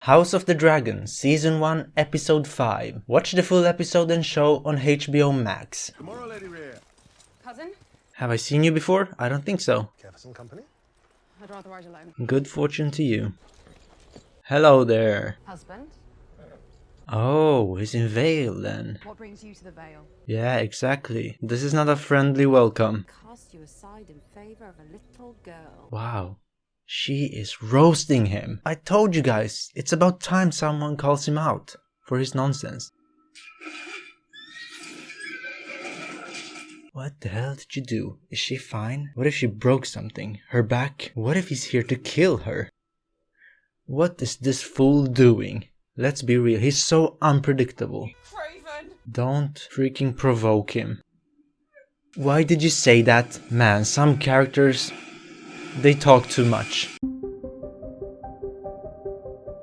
House of the Dragon, Season 1, Episode 5. Watch the full episode and show on HBO Max. Tomorrow, Lady Rhea. Cousin? Have I seen you before? I don't think so. Care for some company? I'd rather ride alone. Good fortune to you. Hello there. Husband? Oh, he's in Vale then. What brings you to the Vale? Yeah, exactly. This is not a friendly welcome. Cast you aside in favor of a little girl. Wow. She is roasting him. I told you guys, it's about time someone calls him out for his nonsense. What the hell did you do? Is she fine? What if she broke something? Her back? What if he's here to kill her? What is this fool doing? Let's be real, he's so unpredictable. Craven! Don't freaking provoke him. Why did you say that? Man, some characters, they talk too much.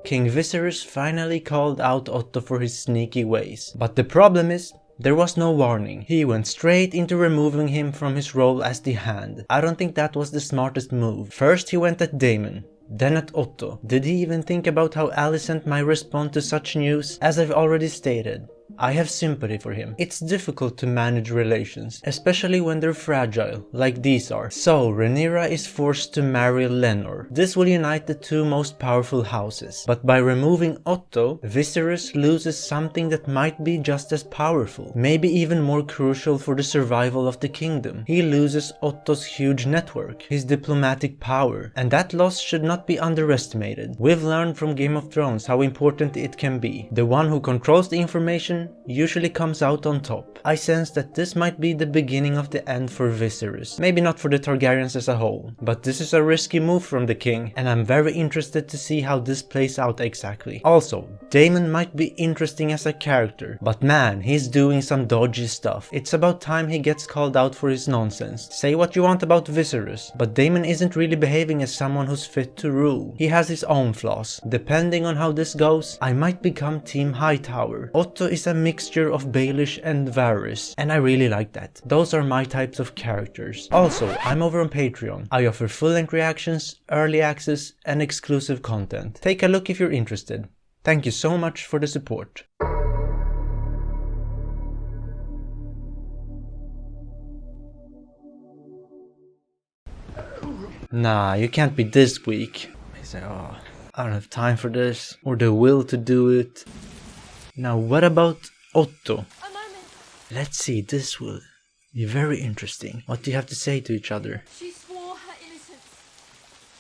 King Viserys finally called out Otto for his sneaky ways. But the problem is, there was no warning. He went straight into removing him from his role as the Hand. I don't think that was the smartest move. First he went at Daemon, then at Otto. Did he even think about how Alicent might respond to such news? As I've already stated, I have sympathy for him. It's difficult to manage relations, especially when they're fragile, like these are. So Rhaenyra is forced to marry Lenor. This will unite the two most powerful houses. But by removing Otto, Viserys loses something that might be just as powerful, maybe even more crucial for the survival of the kingdom. He loses Otto's huge network, his diplomatic power, and that loss should not be underestimated. We've learned from Game of Thrones how important it can be. The one who controls the information usually comes out on top. I sense that this might be the beginning of the end for Viserys. Maybe not for the Targaryens as a whole, but this is a risky move from the king, and I'm very interested to see how this plays out exactly. Also, Daemon might be interesting as a character, but man, he's doing some dodgy stuff. It's about time he gets called out for his nonsense. Say what you want about Viserys, but Daemon isn't really behaving as someone who's fit to rule. He has his own flaws. Depending on how this goes, I might become Team Hightower. Otto is a mixture of Baelish and Varys, and I really like that. Those are my types of characters. Also, I'm over on Patreon. I offer full-length reactions, early access, and exclusive content. Take a look if you're interested. Thank you so much for the support. Nah, you can't be this weak. I say, oh, I don't have time for this, or the will to do it. Now, what about Otto? A moment! Let's see, this will be very interesting. What do you have to say to each other? She swore her innocence,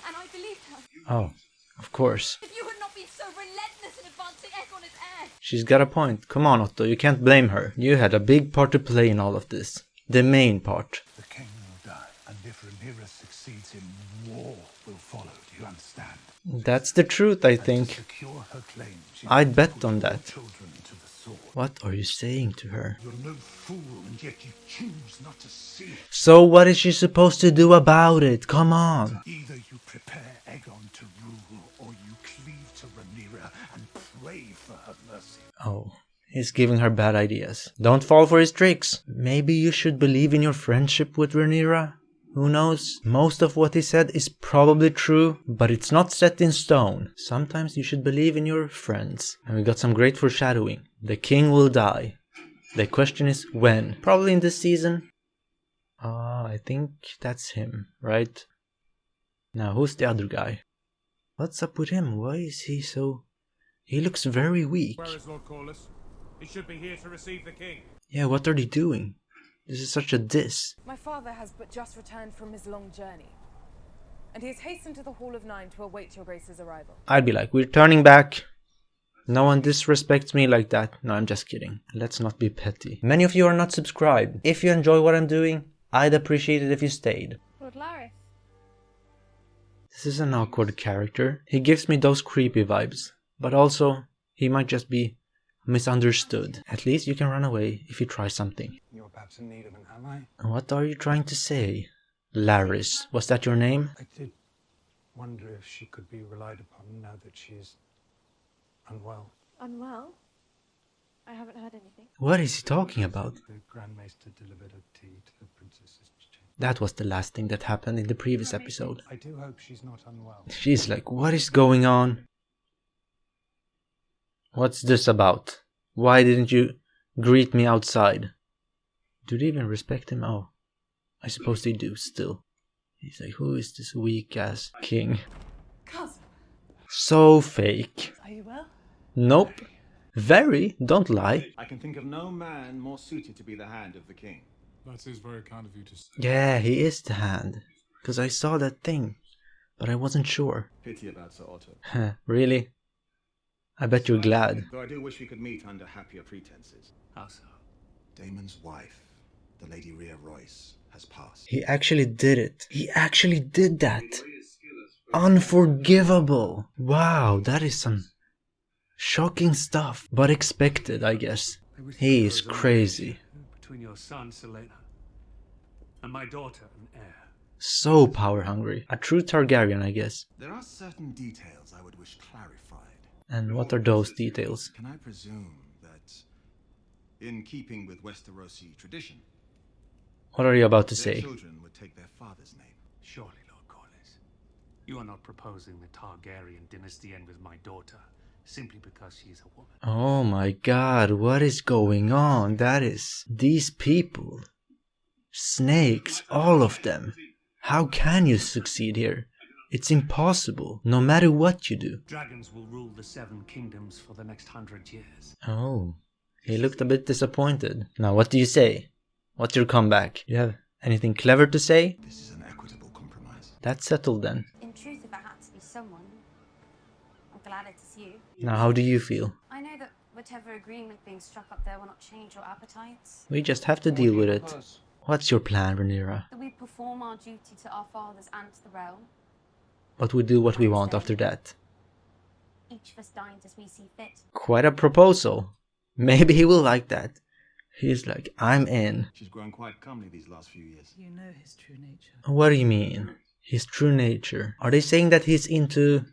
and I believed her. Oh, of course. If you had not been so relentless in advancing Aegon as heir! She's got a point. Come on, Otto, you can't blame her. You had a big part to play in all of this. The main part. The king will die, and if Rhaenyra succeeds in war will follow. Do you understand? That's the truth, I To think. secure her claim, she I'd must bet put on your that. children to the sword. What are you saying to her? You're no fool, and yet you choose not to see it. So what is she supposed to do about it? Come on. Either you prepare Aegon to rule, or you cleave to Rhaenyra and pray for her mercy. Oh, he's giving her bad ideas. Don't fall for his tricks. Maybe you should believe in your friendship with Rhaenyra? Who knows? Most of what he said is probably true, but it's not set in stone. Sometimes you should believe in your friends. And we got some great foreshadowing. The king will die. The question is when? Probably in this season. I think that's him, right? Now, who's the other guy? What's up with him? Why is he so... He looks very weak. Where is Lord Corlys? He should be here to receive the king. Yeah, what are they doing? This is such a diss. My father has but just returned from his long journey, and he has hastened to the Hall of Nine to await your grace's arrival. I'd be like, we're turning back. No one disrespects me like that. No, I'm just kidding. Let's not be petty. Many of you are not subscribed. If you enjoy what I'm doing, I'd appreciate it if you stayed. Lord Larry. This is an awkward character. He gives me those creepy vibes. But also, he might just be misunderstood. At least you can run away if you try something. You're perhaps in need of an ally? What are you trying to say? Laris, was that your name? I did wonder if she could be relied upon now that she is unwell. Unwell? I haven't heard anything. What is he talking about? The Grand Maester delivered a tea to the princess's chamber. That was the last thing that happened in the previous episode. I do hope she's not unwell. She's like, what is going on? What's this about? Why didn't you greet me outside? Do they even respect him? Oh, I suppose they do still. He's like, who is this weak ass king? Cousin, So fake. are you well? Nope. Very, don't lie. I can think of no man more suited to be the hand of the king. That is very kind of you to say. Yeah, he is the hand. Because I saw that thing, but I wasn't sure. Pity about Sir Otto. Really? I bet you're glad. Though I do wish we could meet under happier pretenses. How so? Damon's wife, the Lady Rhea Royce, has passed. He actually did it. He actually did that. Unforgivable. Wow, that is some shocking stuff. But expected, I guess. He is crazy. Between your son, Selena, and my daughter and heir. So power hungry. A true Targaryen, I guess. There are certain details I would wish clarified. And what are those details? Can I presume that, in keeping with Westerosi tradition, What are you about to their say? children would take their father's name? Surely, Lord Corlys, you are not proposing the Targaryen dynasty end with my daughter simply because she's a woman. Oh my god, what is going on? That is... These people. Snakes, all of them. How can you succeed here? It's impossible, no matter what you do. Dragons will rule the Seven Kingdoms for the next 100 years. Oh, he looked a bit disappointed. Now, what do you say? What's your comeback? You have anything clever to say? This is an equitable compromise. That's settled then. In truth, if it had to be someone, I'm glad it is you. Now, how do you feel? I know that whatever agreement being struck up there will not change your appetites. We just have to deal with it. What's your plan, Rhaenyra? That we perform our duty to our fathers and to the realm. But we do what we want after that. Each of us dines as we see fit. Quite a proposal. Maybe he will like that. He's like, I'm in. She's grown quite comely these last few years. You know his true nature. What do you mean? His true nature. Are they saying that he's into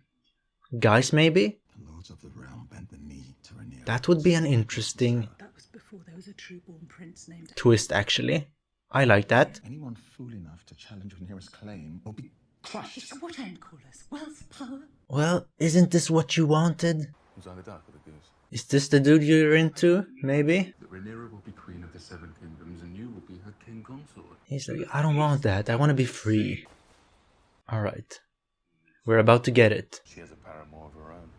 guys, maybe? The lords of the realm bent the knee to Rhaenyra. That would be an interesting That was before there was a true-born prince named... twist, actually. I like that. Anyone fool enough to challenge Rhaenyra's claim will be crushed. What end, Corlys? Wealth, power? Well, isn't this what you wanted? Who's either dark or the goose? Is this the dude you're into? Maybe? That Rhaenyra will be queen of the Seven Kingdoms and you will be her king consort. He's like, I don't want that. I want to be free. Alright. We're about to get it. She has a paramour of her own.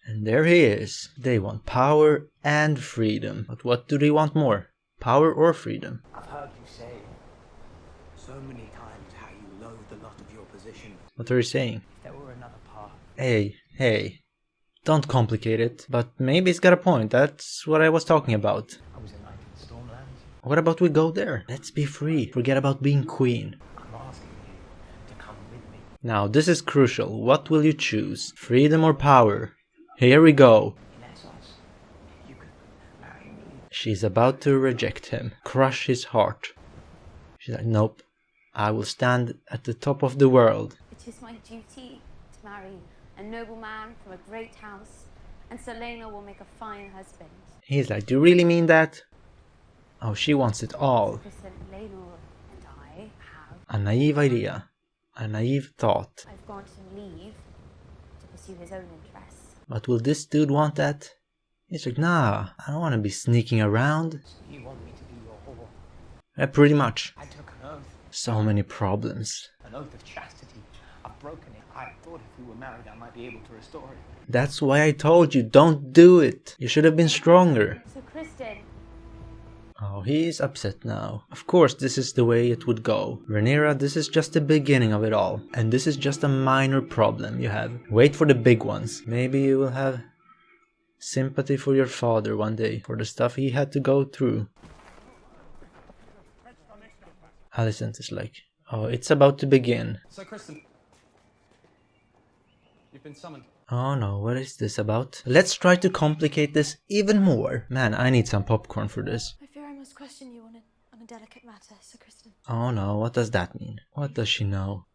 And there he is. They want power and freedom. But what do they want more? Power or freedom? I've heard you say so many times how you loathe the lot of your position. What are you saying? If there were another path, Hey. Don't complicate it. But maybe it's got a point. That's what I was talking about. I was a knight in Stormlands. What about we go there? Let's be free. Forget about being queen. I'm asking you to come with me. Now, this is crucial. What will you choose? Freedom or power? Here we go. In essence, you could marry me. She's about to reject him. Crush his heart. She's like, nope. I will stand at the top of the world. It is my duty to marry a nobleman from a great house, and Selena will make a fine husband. He's like, do you really mean that? Oh, she wants it all. Kristen, Lenor and I have... A naive idea. A naive thought. I've granted him leave to pursue his own interests. But will this dude want that? He's like, nah, I don't want to be sneaking around. So you want me to be your whore? Pretty much. I took an oath. So many problems. An oath of chastity. I've broken it. I thought if we were married I might be able to restore it. That's why I told you, don't do it. You should have been stronger. So Kristen... Oh, he's upset now. Of course, this is the way it would go. Rhaenyra, this is just the beginning of it all. And this is just a minor problem you have. Wait for the big ones. Maybe you will have sympathy for your father one day. For the stuff he had to go through. Alicent is like, oh, it's about to begin. So, Kristen, you've been summoned. Oh no, what is this about? Let's try to complicate this even more. Man, I need some popcorn for this. I fear I must question you on a delicate matter, Sir Kristen. Oh no, what does that mean? What does she know?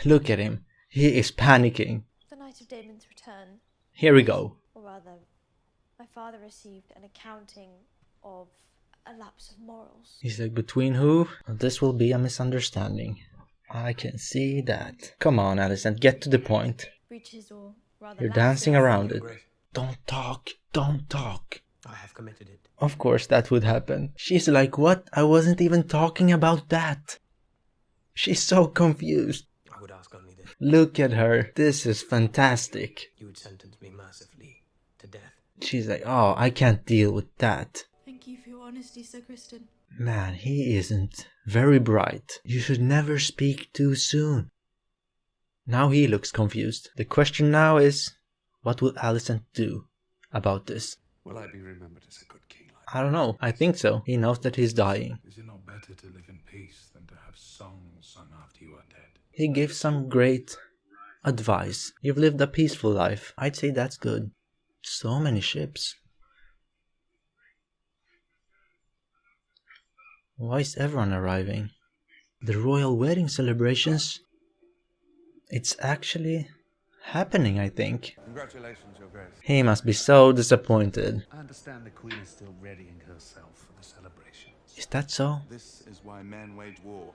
Look at him. He is panicking. The night of Damon's return, Here we go. or rather, my father received an accounting of a lapse of morals. He's like, between who? This will be a misunderstanding. I can see that. Come on, Alicent, get to the point. Breaches, or rather You're lapses. dancing around it. Don't talk. don't talk. I have committed it. Of course that would happen. She's like, what? I wasn't even talking about that. She's so confused. I would ask only this. Look at her. This is fantastic. You would sentence me mercifully to death. She's like, oh, I can't deal with that. Thank you for your honesty, Sir Kristen. Man, he isn't very bright. You should never speak too soon. Now he looks confused. The question now is, what will Alicent do about this? Will I be remembered as a good king? I don't know. I think so. He knows that he's dying. Is it not better to live in peace than to have songs sung after you are dead? He gives some great advice. You've lived a peaceful life. I'd say that's good. So many ships. Why is everyone arriving? The royal wedding celebrations? It's actually happening, I think. Congratulations, Your Grace. He must be so disappointed. I understand the Queen is still readying herself for the celebrations. Is that so? This is why men wage war.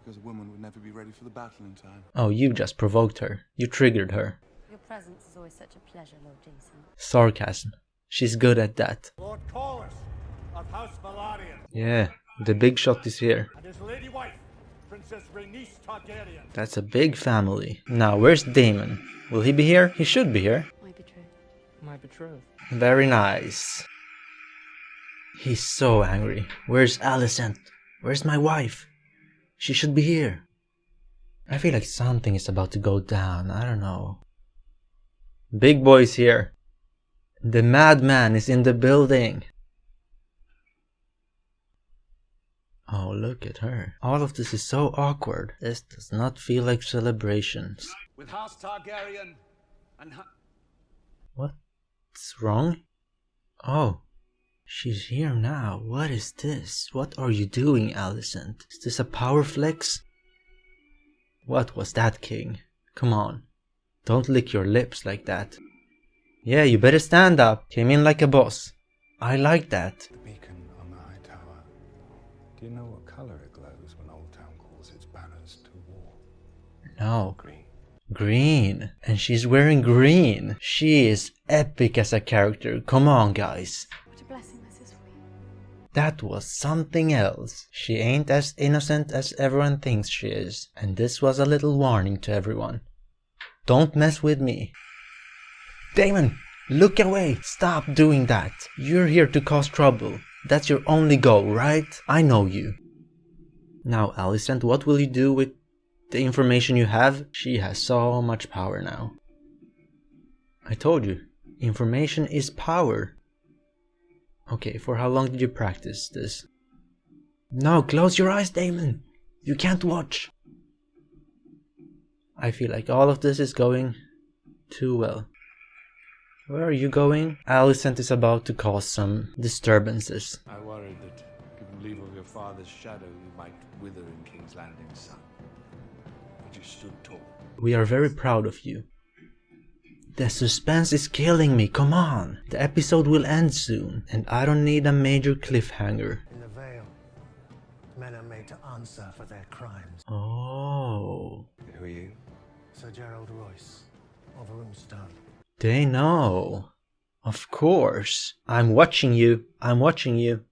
Because a woman would never be ready for the battle in time. Oh, you just provoked her. You triggered her. Your presence is always such a pleasure, Lord Jason. Sarcasm. She's good at that. Lord Corlys of House Targaryen Yeah, the big shot is here. and his lady wife, Princess Rhaenys Targaryen. That's a big family. Now, where's Daemon? Will he be here? He should be here. My betrothed. My betrothed. Very nice. He's so angry. Where's Alicent? Where's my wife? She should be here. I feel like something is about to go down. I don't know. Big boy's here. The madman is in the building. Oh, look at her. All of this is so awkward. This does not feel like celebrations. With House Targaryen and What's wrong? Oh, she's here now. What is this? What are you doing, Alicent? Is this a power flex? What was that, King? Come on. Don't lick your lips like that. Yeah, you better stand up. Came in like a boss. I like that. The beacon on the high tower. Do you know what color it glows when Old Town calls its banners to war? No. Green. Green. And she's wearing green. She is epic as a character. Come on, guys. What a blessing this is for you. That was something else. She ain't as innocent as everyone thinks she is. And this was a little warning to everyone. Don't mess with me. Daemon, look away. Stop doing that. You're here to cause trouble. That's your only goal, right? I know you. Now, Alicent, what will you do with the information you have? She has so much power now. I told you, information is power. Okay, for how long did you practice this? No, close your eyes, Daemon. You can't watch. I feel like all of this is going too well. Where are you going? Alicent is about to cause some disturbances. I worried that, given leave of your father's shadow, you might wither in King's Landing's sun. But you stood tall. We are very proud of you. The suspense is killing me, come on! The episode will end soon, and I don't need a major cliffhanger. In the Vale, men are made to answer for their crimes. Oh. Who are you? Sir Gerald Royce of Runestone. They know. Of course. I'm watching you. I'm watching you.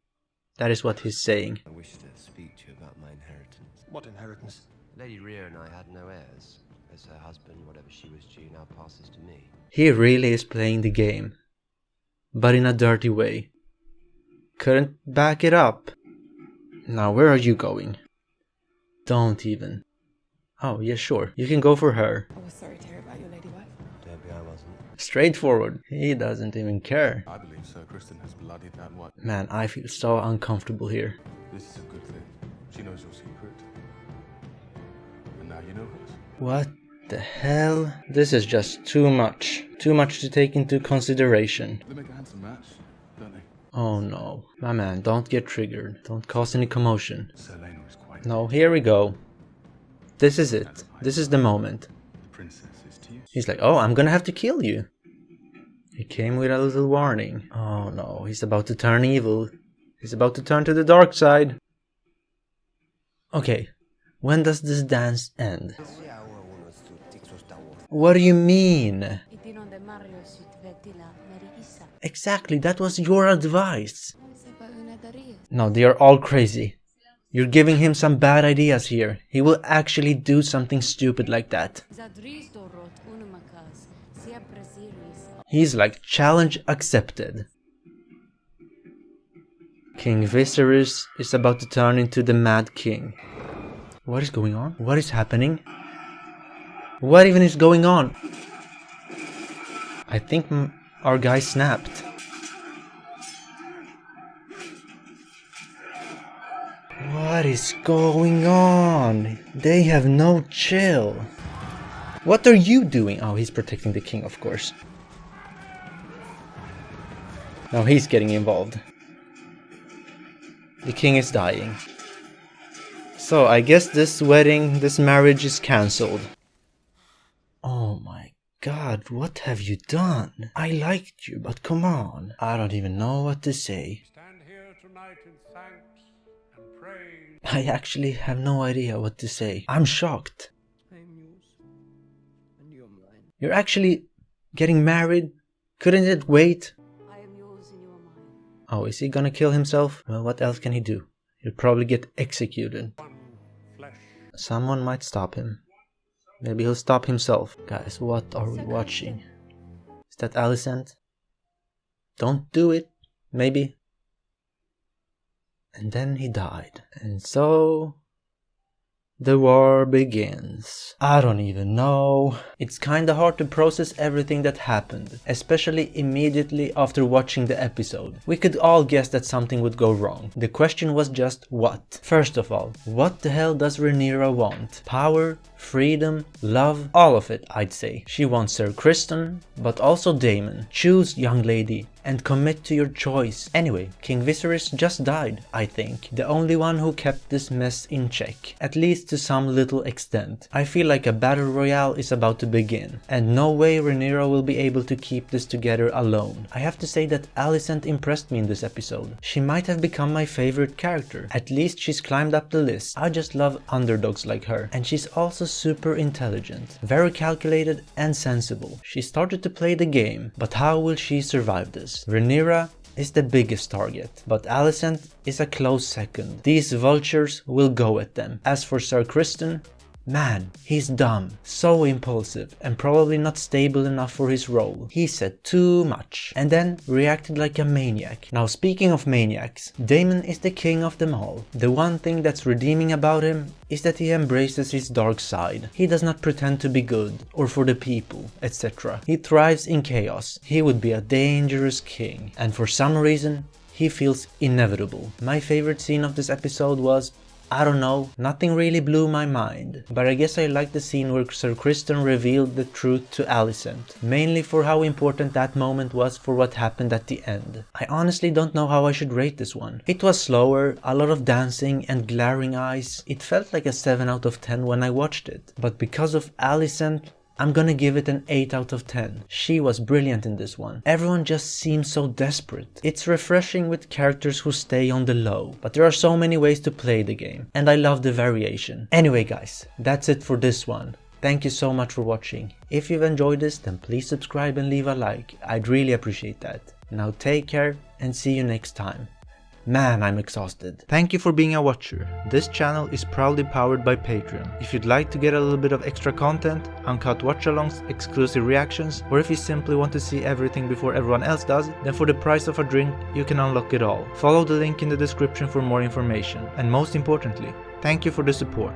That is what he's saying. I wish to speak to you about my inheritance. What inheritance? Lady Rhea and I had no heirs. As her husband, whatever she was due now passes to me. He really is playing the game. But in a dirty way. Couldn't back it up. Now where are you going? Don't even. Oh, yeah, sure. You can go for her. I was sorry to hear about your lady wife. Don't be, I wasn't. Straightforward. He doesn't even care. I believe Sir Kristen has bloodied that one. Man, I feel so uncomfortable here. This is a good thing. She knows your secret. And now you know hers. What the hell? This is just too much. Too much to take into consideration. They make a handsome match, don't they? Oh no. My man, don't get triggered. Don't cause any commotion. Sir Lena is quite... No, here we go. This is it. This is the moment. The princess is to you. He's like, oh, I'm gonna have to kill you. He came with a little warning. Oh no, he's about to turn evil. He's about to turn to the dark side. Okay, when does this dance end? What do you mean? Exactly, that was your advice. No, they are all crazy. You're giving him some bad ideas here. He will actually do something stupid like that. He's like, challenge accepted. King Viserys is about to turn into the Mad King. What is going on? What is happening? What even is going on? I think our guy snapped. What is going on? They have no chill. What are you doing? Oh, he's protecting the king, of course. Now he's getting involved. The king is dying. So I guess this wedding, this marriage is cancelled. Oh my god, what have you done? I liked you, but come on. I don't even know what to say. Stand here tonight in thanks and praise. I actually have no idea what to say. I'm shocked. I am yours, and you are mine. You're actually getting married? Couldn't it wait? I am yours and you are mine. Oh, is he gonna kill himself? Well, what else can he do? He'll probably get executed. Someone might stop him. Maybe he'll stop himself. Guys, what are we watching? Is that Alicent? Don't do it. Maybe. And then he died. And so the war begins. I don't even know. It's kinda hard to process everything that happened, especially immediately after watching the episode. We could all guess that something would go wrong. The question was just what? First of all, what the hell does Rhaenyra want? Power? Freedom? Love? All of it, I'd say. She wants Sir Criston, but also Daemon. Choose, young lady, and commit to your choice. Anyway, King Viserys just died, I think. The only one who kept this mess in check. At least to some little extent. I feel like a battle royale is about to begin. And no way Rhaenyra will be able to keep this together alone. I have to say that Alicent impressed me in this episode. She might have become my favorite character. At least she's climbed up the list. I just love underdogs like her. And she's also super intelligent. Very calculated and sensible. She started to play the game. But how will she survive this? Rhaenyra is the biggest target, but Alicent is a close second. These vultures will go at them. As for Sir Criston, man, he's dumb, so impulsive, and probably not stable enough for his role. He said too much, and then reacted like a maniac. Now speaking of maniacs, Daemon is the king of them all. The one thing that's redeeming about him is that he embraces his dark side. He does not pretend to be good, or for the people, etc. He thrives in chaos. He would be a dangerous king, and for some reason, he feels inevitable. My favorite scene of this episode was, I don't know, nothing really blew my mind, but I guess I liked the scene where Sir Criston revealed the truth to Alicent, mainly for how important that moment was for what happened at the end. I honestly don't know how I should rate this one. It was slower, a lot of dancing and glaring eyes. It felt like a 7 out of 10 when I watched it, but because of Alicent, I'm gonna give it an 8 out of 10. She was brilliant in this one. Everyone just seems so desperate. It's refreshing with characters who stay on the low, but there are so many ways to play the game, and I love the variation. Anyway guys, that's it for this one. Thank you so much for watching. If you've enjoyed this, then please subscribe and leave a like. I'd really appreciate that. Now take care and see you next time. Man, I'm exhausted. Thank you for being a watcher. This channel is proudly powered by Patreon. If you'd like to get a little bit of extra content, uncut watch-alongs, exclusive reactions, or if you simply want to see everything before everyone else does, then for the price of a drink, you can unlock it all. Follow the link in the description for more information. And most importantly, thank you for the support.